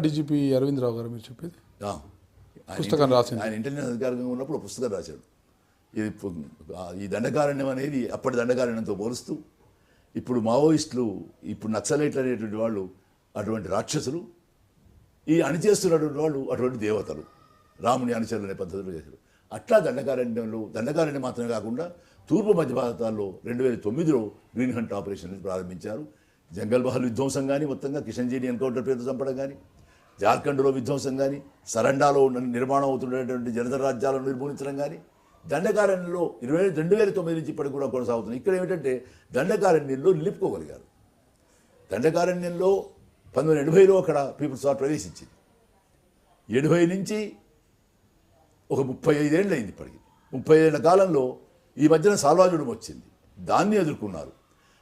DGP Arvind రావు గారు మీరు చెప్పేది ఆ, పుస్తకం రాసింది. ఆయన ఇంటెలిజెన్స్ అధికారిగా ఉన్నప్పుడు పుస్తకం రాశాడు. ఇది ఈ దండకారణ్యం అనేది అప్పటి దండకారణ్యంతో పోలుస్తూ ఇప్పుడు మావోయిస్టులు, ఇప్పుడు నక్సలైట్లు అనేటువంటి వాళ్ళు అటువంటి రాక్షసులు, ఈ అణిచేస్తున్నటువంటి వాళ్ళు అటువంటి దేవతలు, రాముని అనుచరులు అనే పద్ధతిలో చేశారు. అట్లా దండకారణ్యం మాత్రమే కాకుండా తూర్పు మధ్య భారతాల్లో 2009లో గ్రీన్ హంట్ ఆపరేషన్ ప్రారంభించారు. జంగల్ బహల్ విధ్వంసం కానీ, మొత్తంగా కిషన్జీని ఎన్కౌంటర్ పేరుతో చంపడం కానీ, జార్ఖండ్లో విధ్వంసం కానీ, సరండాలో నిర్మాణం అవుతున్నటువంటి జనతా రాజ్యాలను నిర్మూలించడం కానీ, దండకారణ్యంలో 2009 నుంచి ఇప్పటికి కూడా కొనసాగుతుంది. ఇక్కడ ఏమిటంటే దండకారణ్యంలో నిలుపుకోగలిగారు. దండకారణ్యంలో 1980లో అక్కడ పీపుల్స్ వార్ ప్రవేశించింది. 70 నుంచి ఒక 35 ఏళ్ళు అయింది. ఇప్పటికి 30 ఏళ్ల కాలంలో ఈ మధ్యన సాల్వాజుడం వచ్చింది, దాన్ని ఎదుర్కొన్నారు.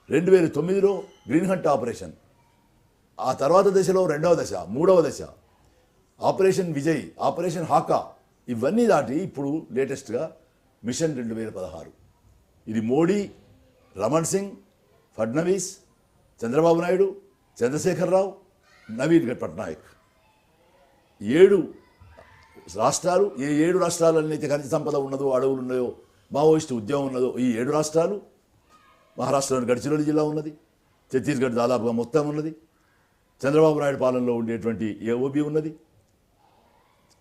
2009లో గ్రీన్ హంట్ ఆపరేషన్, ఆ తర్వాత దశలో రెండవ దశ, మూడవ దశ, ఆపరేషన్ విజయ్, ఆపరేషన్ హాకా, ఇవన్నీ దాటి ఇప్పుడు లేటెస్ట్గా మిషన్ 2016. ఇది మోడీ, రమణ్ సింగ్, ఫడ్నవీస్, చంద్రబాబు నాయుడు, చంద్రశేఖరరావు, నవీన్ పట్నాయక్, 7 రాష్ట్రాలు. ఏ 7 రాష్ట్రాలనైతే ఖనిజ సంపద ఉన్నదో, అడవులు ఉన్నాయో, మావోయిస్టు ఉద్యమం ఉన్నదో, ఈ 7 రాష్ట్రాలు. మహారాష్ట్రలోని గడ్చిరోలి జిల్లా ఉన్నది, ఛత్తీస్గఢ్ దాదాపుగా మొత్తం ఉన్నది, చంద్రబాబు నాయుడు పాలనలో ఉండేటువంటి ఏఓబి ఉన్నది,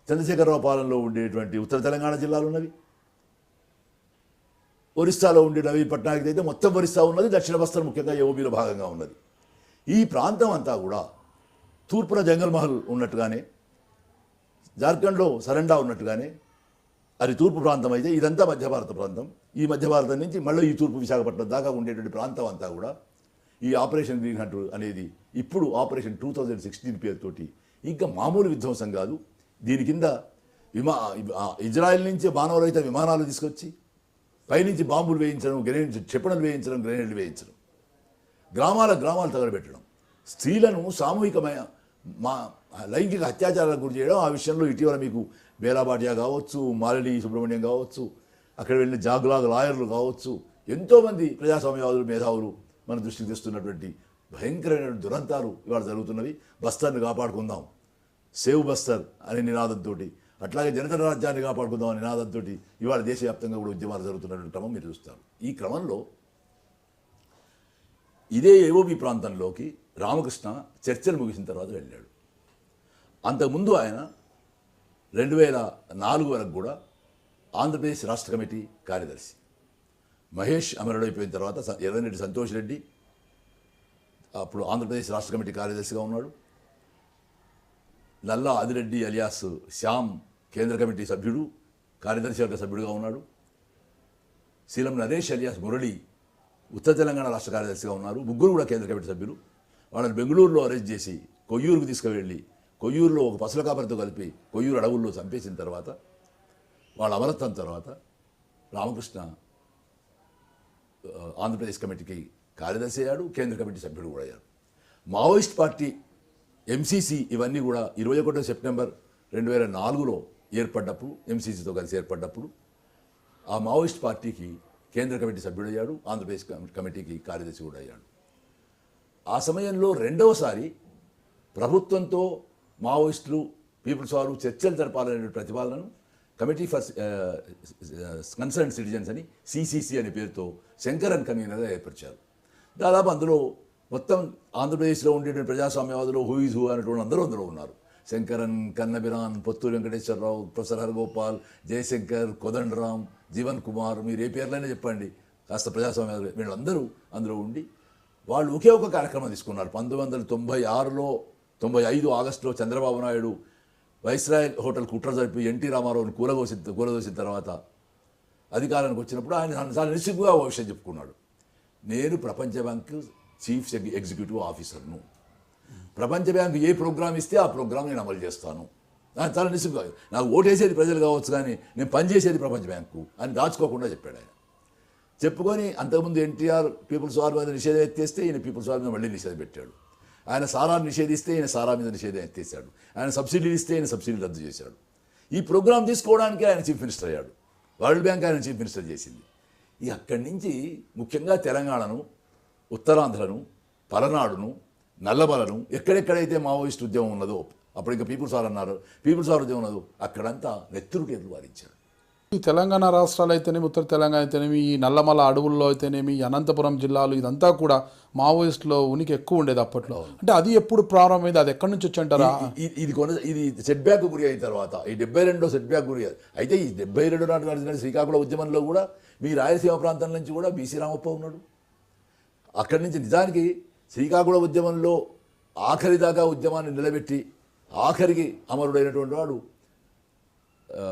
చంద్రశేఖరరావు పాలనలో ఉండేటువంటి ఉత్తర తెలంగాణ జిల్లాలు ఉన్నవి, ఒరిస్సాలో ఉండే నవీన్ పట్నాయక్ అయితే మొత్తం ఒరిస్సా ఉన్నది, దక్షిణ బస్తర్ ముఖ్యంగా ఏఓబిలో భాగంగా ఉన్నది. ఈ ప్రాంతం అంతా కూడా తూర్పున జంగల్ మహల్ ఉన్నట్టుగానే, జార్ఖండ్లో సరండా ఉన్నట్టుగానే అది తూర్పు ప్రాంతం అయితే, ఇదంతా మధ్య భారత ప్రాంతం. ఈ మధ్య భారతం నుంచి మళ్ళీ ఈ తూర్పు విశాఖపట్నం దాకా ఉండేటువంటి ప్రాంతం అంతా కూడా ఈ ఆపరేషన్ గ్రీన్ హంట్ అనేది ఇప్పుడు ఆపరేషన్ 2016 పేరుతోటి ఇంకా మామూలు విధ్వంసం కాదు. దీని కింద ఇజ్రాయెల్ నుంచి మానవరహిత విమానాలు తీసుకొచ్చి పైనుంచి బాంబులు వేయించడం, క్షిపణులు వేయించడం, గ్రెనేడ్లు వేయించడం, గ్రామాలు తగలబెట్టడం, స్త్రీలను సామూహికమైన లైంగిక అత్యాచారాలకు గురి చేయడం. ఆ విషయంలో ఇటీవల మీకు బేలాబాటియా కావచ్చు, మాలిని సుబ్రహ్మణ్యం కావచ్చు, అక్కడ వెళ్ళిన జాగ్లాగ్ లాయర్లు కావచ్చు, ఎంతోమంది ప్రజాస్వామ్యవాదులు, మేధావులు మన దృష్టికి తెస్తున్నటువంటి భయంకరమైన దురంతాలు ఇవాళ జరుగుతున్నవి. బస్తర్ని కాపాడుకుందాం, సేవ్ బస్తర్ అనే నినాదంతో, అట్లాగే జనతా రాజ్యాన్ని కాపాడుకుందాం అనే నినాదంతో ఇవాళ దేశవ్యాప్తంగా కూడా ఉద్యమాలు జరుగుతున్నటువంటి క్రమం మీరు చూస్తారు. ఈ క్రమంలో ఇదే ఏఓబి ప్రాంతంలోకి రామకృష్ణ చర్చలు ముగిసిన తర్వాత వెళ్ళాడు. అంతకుముందు ఆయన 2004 వరకు కూడా ఆంధ్రప్రదేశ్ రాష్ట్ర కమిటీ కార్యదర్శి. మహేష్ అమరుడైపోయిన తర్వాత ఎర్రనరెడ్డి సంతోష్ రెడ్డి అప్పుడు ఆంధ్రప్రదేశ్ రాష్ట్ర కమిటీ కార్యదర్శిగా ఉన్నాడు. నల్లా ఆదిరెడ్డి అలియాస్ శ్యామ్ కేంద్ర కమిటీ సభ్యుడు, కార్యదర్శి వర్గ సభ్యుడిగా ఉన్నాడు. శీలం నరేష్ అలియాస్ మురళి ఉత్తర తెలంగాణ రాష్ట్ర కార్యదర్శిగా ఉన్నారు. ముగ్గురు కూడా కేంద్ర కమిటీ సభ్యులు. వాళ్ళని బెంగళూరులో అరెస్ట్ చేసి కొయ్యూరుకు తీసుకువెళ్ళి కొయ్యూరులో ఒక పసుల కాపరితో కలిపి కొయ్యూరు అడవుల్లో చంపేసిన తర్వాత వాళ్ళ అమరత్వం తర్వాత రామకృష్ణ ఆంధ్రప్రదేశ్ కమిటీకి కార్యదర్శి అయ్యాడు, కేంద్ర కమిటీ సభ్యుడు కూడా అయ్యాడు. మావోయిస్ట్ పార్టీ ఎంసీసీ ఇవన్నీ కూడా 21 సెప్టెంబర్ 2004లో ఏర్పడ్డప్పుడు, ఎంసీసీతో కలిసి ఏర్పడ్డప్పుడు ఆ మావోయిస్ట్ పార్టీకి కేంద్ర కమిటీ సభ్యుడయ్యాడు, ఆంధ్రప్రదేశ్ కమిటీకి కార్యదర్శి కూడా అయ్యాడు. ఆ సమయంలో రెండవసారి ప్రభుత్వంతో మావోయిస్టులు, పీపుల్స్ వారు చర్చలు జరపాలనే ప్రతిపాదనను కమిటీ ఫర్ కన్సర్న్ సిటిజన్స్ అని సిసిసి అనే పేరుతో శంకరన్ కన్వీనర్గా ఏర్పరిచారు. దాదాపు అందులో మొత్తం ఆంధ్రప్రదేశ్లో ఉండేటువంటి ప్రజాస్వామ్యవాదులు హూ ఈజ్ హూ అనేటువంటి అందరూ ఉన్నారు. శంకరన్, కన్నబిరాన్, పొత్తూరి వెంకటేశ్వరరావు, ప్రొఫెసర్ హరగోపాల్, జయశంకర్, కోదండరామ్, జీవన్ కుమార్, మీరు ఏ పేర్లైనా చెప్పండి, కాస్త ప్రజాస్వామ్యవాదులు వీళ్ళందరూ అందులో ఉండి వాళ్ళు ఒకే ఒక కార్యక్రమం తీసుకున్నారు. 1996లో 95 ఆగస్టులో చంద్రబాబు నాయుడు వైస్రాయ్ హోటల్ కుట్ర జరిపి ఎన్టీ రామారావుని కూలదోసిన తర్వాత అధికారానికి వచ్చినప్పుడు ఆయన చాలా నిస్సిగ్గుగా ఓ విషయం చెప్పుకున్నాడు. నేను ప్రపంచ బ్యాంకు చీఫ్ ఎగ్జిక్యూటివ్ ఆఫీసర్ను, ప్రపంచ బ్యాంకు ఏ ప్రోగ్రామ్ ఇస్తే ఆ ప్రోగ్రామ్ నేను అమలు చేస్తాను. నాకు చాలా నిస్సిగ్గుగా, నాకు ఓటేసేది ప్రజలు కావచ్చు కానీ నేను పనిచేసేది ప్రపంచ బ్యాంకు అని దాచుకోకుండా చెప్పాడు ఆయన. చెప్పుకొని అంతకుముందు ఎన్టీఆర్ పీపుల్స్ వార్ మీద నిషేధం ఎత్తేస్తే ఈయన పీపుల్స్ వార్ మీద మళ్ళీ నిషేధం పెట్టాడు. ఆయన సారాన్ని నిషేధిస్తే ఈయన సారా మీద నిషేధం ఎత్తేసాడు. ఆయన సబ్సిడీలు ఇస్తే ఈయన సబ్సిడీలు రద్దు చేశాడు. ఈ ప్రోగ్రాం తీసుకోవడానికి ఆయన చీఫ్ మినిస్టర్ అయ్యాడు. వరల్డ్ బ్యాంక్ ఆయన చీఫ్ మినిస్టర్ చేసింది. ఈ అక్కడి నుంచి ముఖ్యంగా తెలంగాణను, ఉత్తరాంధ్రను, పలనాడును, నల్లమలను ఎక్కడెక్కడైతే మావోయిస్ట్ ఉద్యమం ఉన్నదో అప్పుడు ఇంకా పీపుల్స్ వార్ అన్నారు. పీపుల్స్ వార్ ఉద్యమం ఉన్నది, అక్కడంతా నెత్తురుకేతులు వారించారు. ఈ తెలంగాణ రాష్ట్రాలు అయితేనేమి, ఉత్తర తెలంగాణ అయితేనేమి, ఈ నల్లమల అడవుల్లో అయితేనేమి, ఈ అనంతపురం జిల్లాలు ఇదంతా కూడా మావోయిస్టులో ఉనికి ఎక్కువ ఉండేది అప్పట్లో. అంటే అది ఎప్పుడు ప్రారంభమైంది, అది ఎక్కడి నుంచి వచ్చి అంటారా? ఇది సెట్ బ్యాక్ గురి అయిన తర్వాత ఈ 72 సెట్ బ్యాక్ గురి అయితే ఈ 72 నాటి నడిచిన శ్రీకాకుళం ఉద్యమంలో కూడా మీ రాయలసీమ ప్రాంతం నుంచి కూడా బీసీ రామప్ప ఉన్నాడు. అక్కడి నుంచి నిజానికి శ్రీకాకుళం ఉద్యమంలో ఆఖరి దాకా ఉద్యమాన్ని నిలబెట్టి ఆఖరికి అమరుడైనటువంటి వాడు